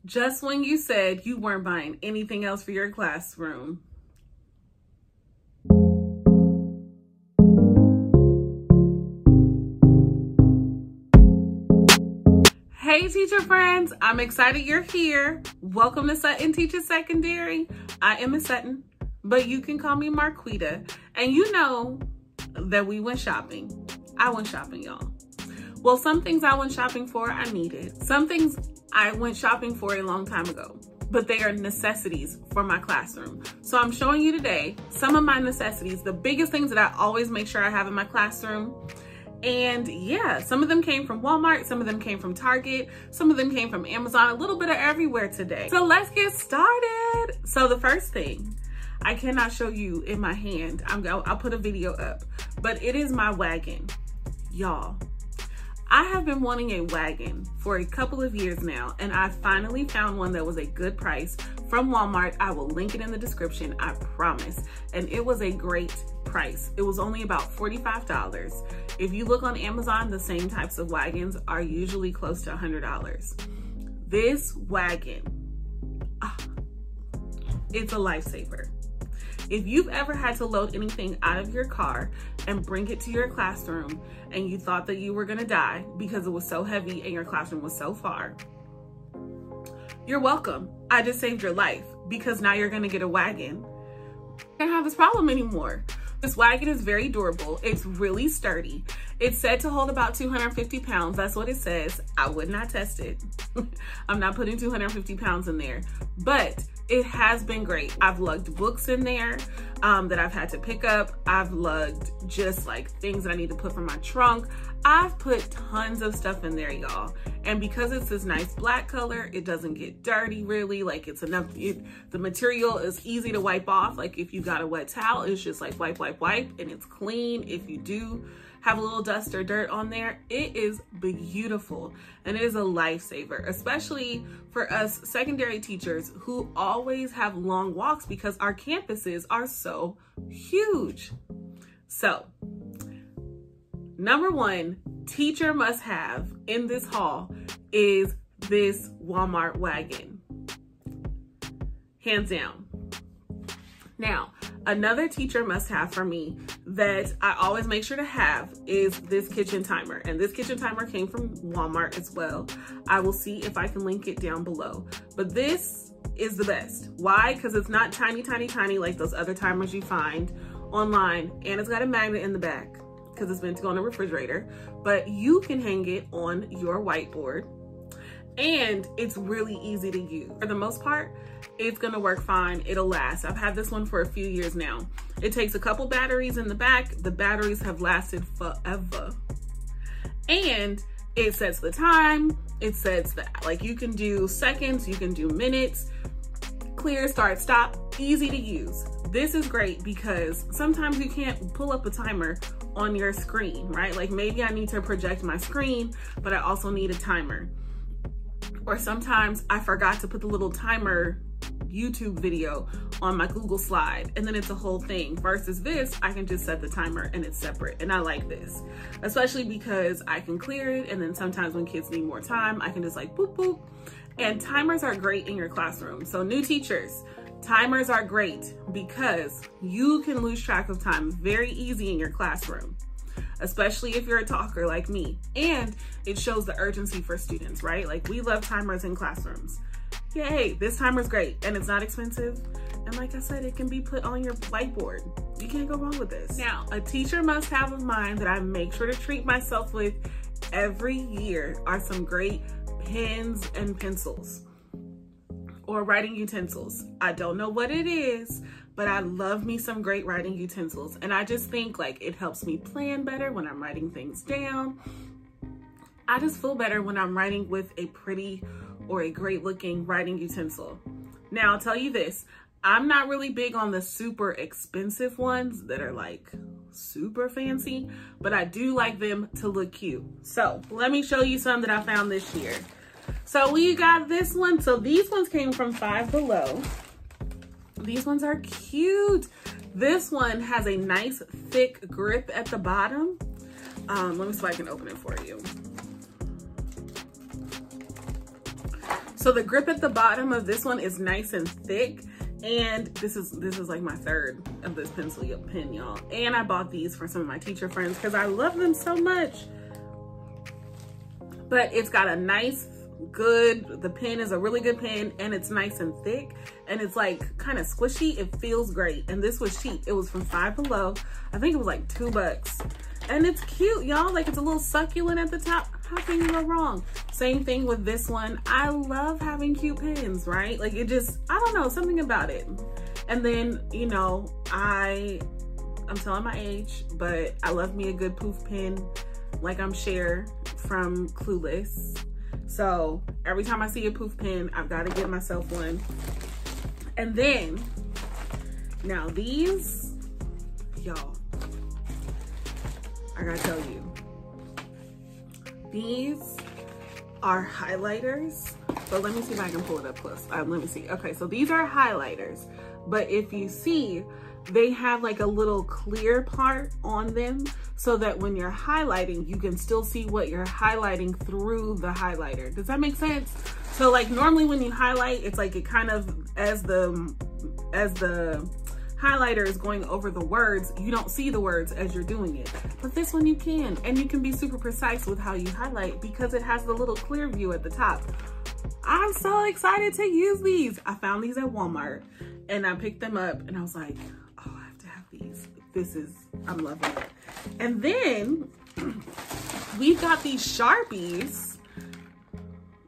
Just when you said you weren't buying anything else for your classroom. Hey teacher friends, I'm excited you're here. Welcome to Sutton Teaches Secondary. I am Miss Sutton, but you can call me MarQuitta. And you know that we went shopping. I went shopping, y'all. Well, some things I went shopping for, I needed. Some things I went shopping for a long time ago, but they are necessities for my classroom. So I'm showing you today some of my necessities, the biggest things that I always make sure I have in my classroom. And yeah, some of them came from Walmart, some of them came from Target, some of them came from Amazon, a little bit of everywhere today. So let's get started. So the first thing, I cannot show you in my hand. I'll put a video up, but it is my wagon. Y'all, I have been wanting a wagon for a couple of years now, and I finally found one that was a good price from Walmart. I will link it in the description, I promise. And it was a great price. It was only about $45. If you look on Amazon, the same types of wagons are usually close to $100. This wagon, it's a lifesaver. If you've ever had to load anything out of your car and bring it to your classroom and you thought that you were gonna die because it was so heavy and your classroom was so far, you're welcome. I just saved your life because now you're gonna get a wagon. You can't have this problem anymore. This wagon is very durable. It's really sturdy. It's said to hold about 250 pounds. That's what it says. I would not test it. I'm not putting 250 pounds in there, but it has been great. I've lugged books in there that I've had to pick up. I've lugged just like things that I need to put from my trunk. I've put tons of stuff in there, y'all. And because it's this nice black color, it doesn't get dirty really. Like it's enough, the material is easy to wipe off. Like if you got a wet towel, it's just like wipe, wipe, wipe, and it's clean. If you do have a little dust or dirt on there, it is beautiful. And it is a lifesaver, especially for us secondary teachers who always have long walks because our campuses are so huge. So, number one, teacher must have in this haul is this Walmart wagon. Hands down. Now, another teacher must have for me that I always make sure to have is this kitchen timer. And this kitchen timer came from Walmart as well. I will see if I can link it down below. But this is the best. Why? Because it's not tiny, tiny, tiny like those other timers you find online. And it's got a magnet in the back because it's meant to go in the refrigerator. But you can hang it on your whiteboard. And it's really easy to use. For the most part, it's gonna work fine. It'll last. I've had this one for a few years now. It takes a couple batteries in the back. The batteries have lasted forever. And it sets the time. It sets that, like you can do seconds, you can do minutes, clear, start, stop, easy to use. This is great because sometimes you can't pull up a timer on your screen, right? Like maybe I need to project my screen, but I also need a timer. Or sometimes I forgot to put the little timer YouTube video on my Google slide and then it's a whole thing. Versus this, I can just set the timer and it's separate. And I like this, especially because I can clear it. And then sometimes when kids need more time, I can just like boop, boop. And timers are great in your classroom. So new teachers, timers are great because you can lose track of time very easy in your classroom, especially if you're a talker like me. And it shows the urgency for students, right? Like we love timers in classrooms. Yay, this timer's great and it's not expensive. And like I said, it can be put on your whiteboard. You can't go wrong with this. Now, a teacher must have of mine that I make sure to treat myself with every year are some great pens and pencils or writing utensils. I don't know what it is, but I love me some great writing utensils. And I just think like it helps me plan better when I'm writing things down. I just feel better when I'm writing with a pretty or a great looking writing utensil. Now I'll tell you this, I'm not really big on the super expensive ones that are like super fancy, but I do like them to look cute. So let me show you some that I found this year. So we got this one. So these ones came from Five Below. These ones are cute. This one has a nice thick grip at the bottom. Let me see if I can open it for you. So the grip at the bottom of this one is nice and thick. And this is like my third of this pen, y'all. And I bought these for some of my teacher friends because I love them so much. But it's got a nice, the pen is a really good pen, and it's nice and thick, and it's like kind of squishy. It feels great. And this was cheap. It was from Five Below. I think it was like $2. And it's cute, y'all. Like, it's a little succulent at the top. How can you go wrong? Same thing with this one. I love having cute pens, right? Like, it just, I don't know, something about it. And then, you know, I'm telling my age, but I love me a good poof pen, like I'm Cher from Clueless. So every time I see a poof pen, I've got to get myself one. And then, now these, y'all, I gotta tell you, these are highlighters, but let me see if I can pull it up close. Let me see. Okay, so these are highlighters, but if you see, they have like a little clear part on them so that when you're highlighting, you can still see what you're highlighting through the highlighter. Does that make sense? So like normally when you highlight, it's like it kind of, as the highlighter is going over the words, you don't see the words as you're doing it. But this one you can, and you can be super precise with how you highlight because it has the little clear view at the top. I'm so excited to use these. I found these at Walmart and I picked them up and I was like, oh, I have to have these. I'm loving it. And then we've got these Sharpies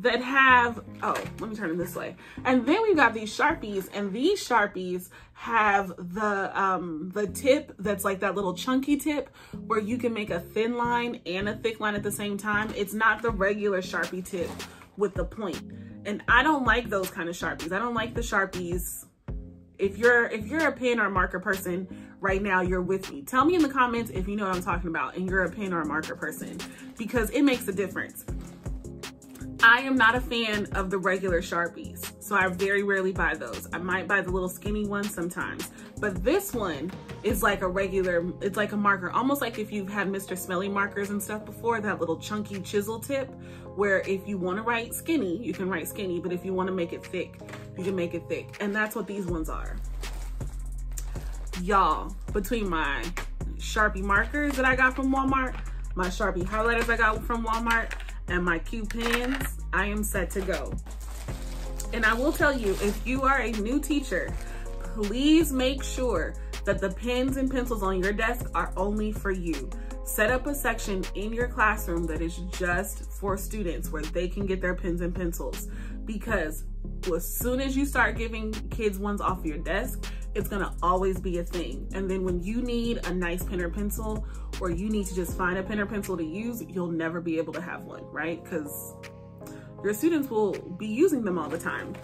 that have, oh, let me turn it this way. And then we've got these Sharpies, and these Sharpies have the tip that's like that little chunky tip where you can make a thin line and a thick line at the same time. It's not the regular Sharpie tip with the point. And I don't like those kind of Sharpies. I don't like the Sharpies. If you're a pen or a marker person right now, you're with me. Tell me in the comments if you know what I'm talking about and you're a pen or a marker person, because it makes a difference. I am not a fan of the regular Sharpies, so I very rarely buy those. I might buy the little skinny ones sometimes, but this one is like a regular, it's like a marker, almost like if you've had Mr. Smelly markers and stuff before, that little chunky chisel tip, where if you want to write skinny, you can write skinny, but if you want to make it thick, you can make it thick. And that's what these ones are. Y'all, between my Sharpie markers that I got from Walmart, my Sharpie highlighters I got from Walmart, and my cute pens, I am set to go. And I will tell you, if you are a new teacher, please make sure that the pens and pencils on your desk are only for you. Set up a section in your classroom that is just for students where they can get their pens and pencils, because as soon as you start giving kids ones off your desk, it's gonna always be a thing. And then when you need a nice pen or pencil, or you need to just find a pen or pencil to use, you'll never be able to have one, right? Because your students will be using them all the time.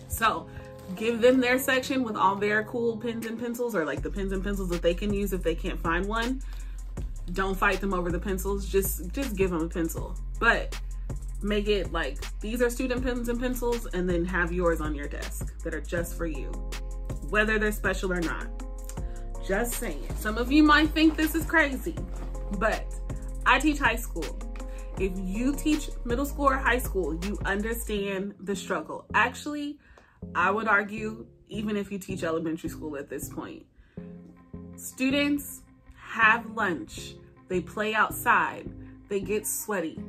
So give them their section with all their cool pens and pencils, or like the pens and pencils that they can use if they can't find one. Don't fight them over the pencils, just give them a pencil. But make it like, these are student pens and pencils, and then have yours on your desk that are just for you, whether they're special or not. Just saying. Some of you might think this is crazy, but I teach high school. If you teach middle school or high school, you understand the struggle. Actually, I would argue, even if you teach elementary school at this point, students have lunch, they play outside, they get sweaty,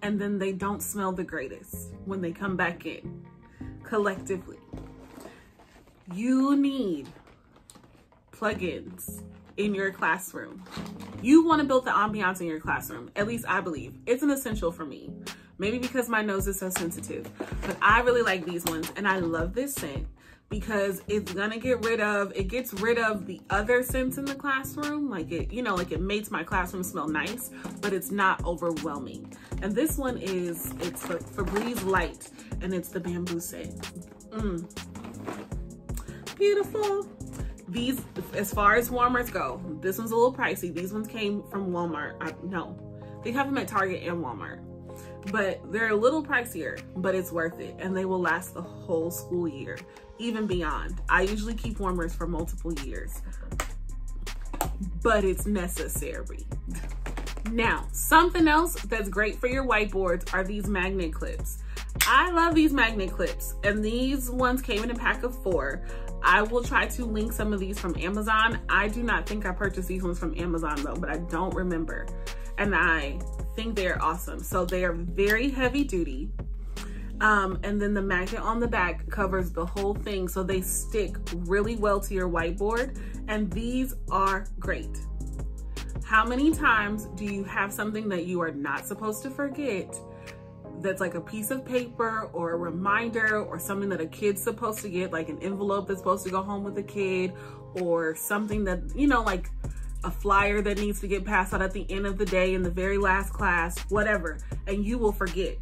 and then they don't smell the greatest when they come back in collectively. You need plugins in your classroom. You want to build the ambiance in your classroom. At least I believe. It's an essential for me. Maybe because my nose is so sensitive, but I really like these ones, and I love this scent because it's gonna it gets rid of the other scents in the classroom. Like it makes my classroom smell nice, but it's not overwhelming. And this one it's Febreze Light, and it's the bamboo scent. Beautiful. These, as far as warmers go, this one's a little pricey. These ones came from Walmart. No, they have them at Target and Walmart, but they're a little pricier, but it's worth it. And they will last the whole school year, even beyond. I usually keep warmers for multiple years, but it's necessary. Now, something else that's great for your whiteboards are these magnet clips. I love these magnet clips, and these ones came in a pack of 4. I will try to link some of these from Amazon. I do not think I purchased these ones from Amazon though, but I don't remember. And I think they're awesome. So they are very heavy duty. And then the magnet on the back covers the whole thing, so they stick really well to your whiteboard, and these are great. How many times do you have something that you are not supposed to forget that's like a piece of paper or a reminder or something that a kid's supposed to get, like an envelope that's supposed to go home with the kid, or something that, you know, like a flyer that needs to get passed out at the end of the day in the very last class, whatever, and you will forget.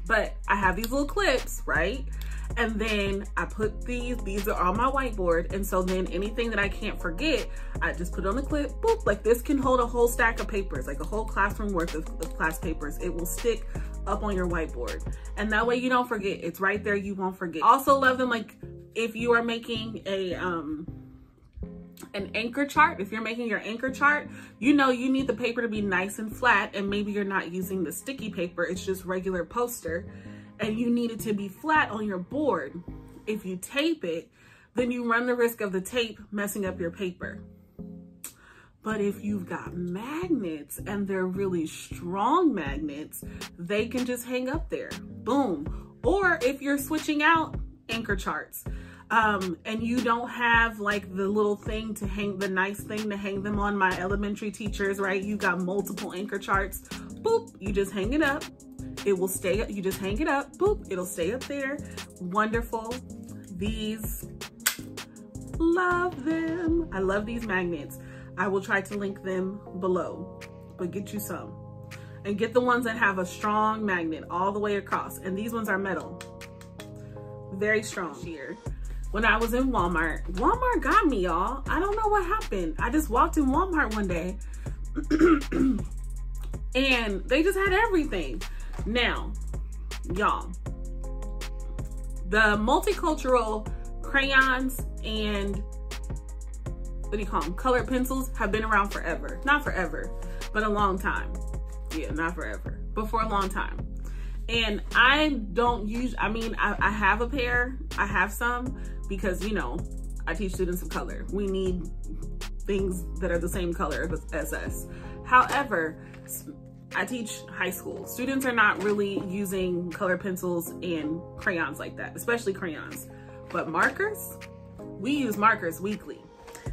But I have these little clips, right? And then I put these are on my whiteboard. And so then anything that I can't forget, I just put on the clip, boop, like this can hold a whole stack of papers, like a whole classroom worth of class papers. It will stick up on your whiteboard. And that way you don't forget, it's right there, you won't forget. Also love them, like if you are making an anchor chart, if you're making your anchor chart, you know you need the paper to be nice and flat, and maybe you're not using the sticky paper, it's just regular poster, and you need it to be flat on your board. If you tape it, then you run the risk of the tape messing up your paper. But if you've got magnets, and they're really strong magnets, they can just hang up there, boom. Or if you're switching out anchor charts, and you don't have like the little thing to hang, the nice thing to hang them on, my elementary teachers, right? You got multiple anchor charts, boop, you just hang it up. It will stay up, you just hang it up, boop, it'll stay up there. Wonderful. These, love them. I love these magnets. I will try to link them below, but get you some. And get the ones that have a strong magnet all the way across. And these ones are metal, very strong. Here. When I was in Walmart got me, y'all. I don't know what happened. I just walked in Walmart one day and they just had everything. Now, y'all, the multicultural crayons and what do you call them? Colored pencils have been around forever. Not forever, but a long time. Yeah, not forever, but for a long time. And I don't use, I mean, I have a pair, I have some, because, you know, I teach students of color. We need things that are the same color as us. However, I teach high school. Students are not really using colored pencils and crayons like that, especially crayons. But markers, we use markers weekly.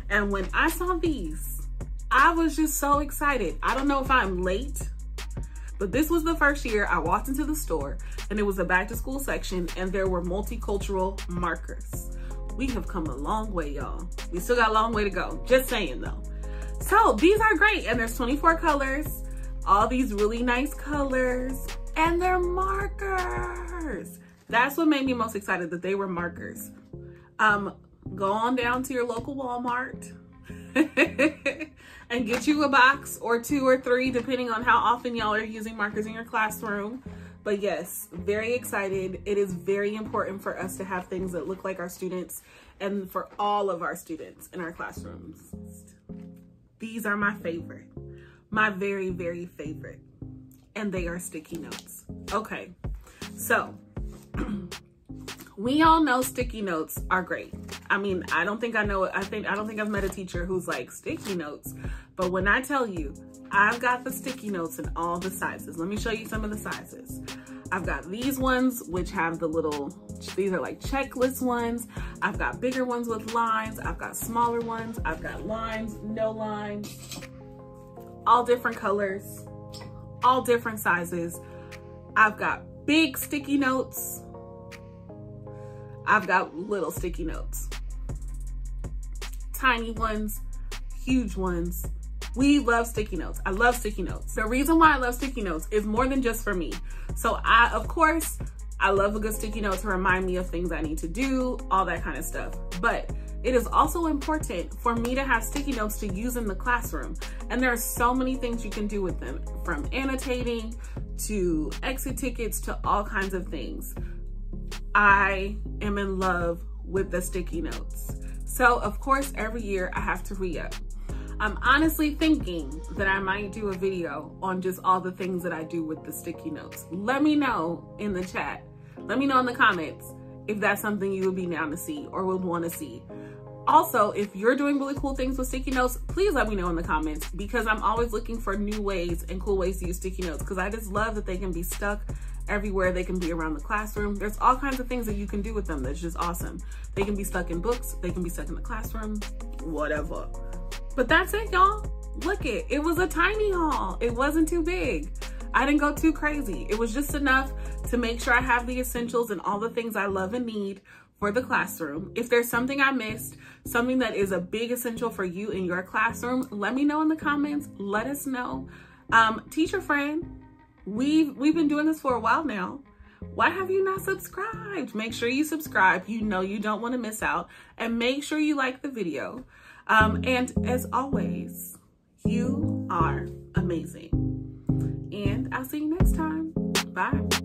And when I saw these, I was just so excited. I don't know if I'm late, but this was the first year I walked into the store and it was a back to school section and there were multicultural markers. We have come a long way, y'all. We still got a long way to go. Just saying though. So these are great, and there's 24 colors, all these really nice colors, and they're markers. That's what made me most excited, that they were markers. Go on down to your local Walmart and get you a box or 2 or 3, depending on how often y'all are using markers in your classroom. But yes, very excited. It is very important for us to have things that look like our students and for all of our students in our classrooms. These are my favorite, my very, very favorite, and they are sticky notes. Okay, so we all know sticky notes are great. I mean, I don't think I've met a teacher who's like, sticky notes. But when I tell you, I've got the sticky notes in all the sizes. Let me show you some of the sizes. I've got these ones, which have the little, these are like checklist ones. I've got bigger ones with lines. I've got smaller ones. I've got lines, no lines, all different colors, all different sizes. I've got big sticky notes. I've got little sticky notes, tiny ones, huge ones. We love sticky notes. I love sticky notes. The reason why I love sticky notes is more than just for me. So of course, I love a good sticky note to remind me of things I need to do, all that kind of stuff. But it is also important for me to have sticky notes to use in the classroom. And there are so many things you can do with them, from annotating to exit tickets to all kinds of things. I am in love with the sticky notes. So of course, every year I have to re-up. I'm honestly thinking that I might do a video on just all the things that I do with the sticky notes. Let me know in the chat. Let me know in the comments if that's something you would be down to see or would want to see. Also, if you're doing really cool things with sticky notes, please let me know in the comments, because I'm always looking for new ways and cool ways to use sticky notes, because I just love that they can be stuck everywhere. They can be around the classroom. There's all kinds of things that you can do with them that's just awesome. They can be stuck in books. They can be stuck in the classroom, whatever. But that's it, y'all. Look it was a tiny haul. It wasn't too big. I didn't go too crazy. It was just enough to make sure I have the essentials and all the things I love and need for the classroom. If there's something I missed, something that is a big essential for you in your classroom, let me know in the comments. Let us know. Teacher friend, we've been doing this for a while now. Why have you not subscribed? Make sure you subscribe. You know you don't want to miss out. And make sure you like the video. And as always, you are amazing. And I'll see you next time. Bye.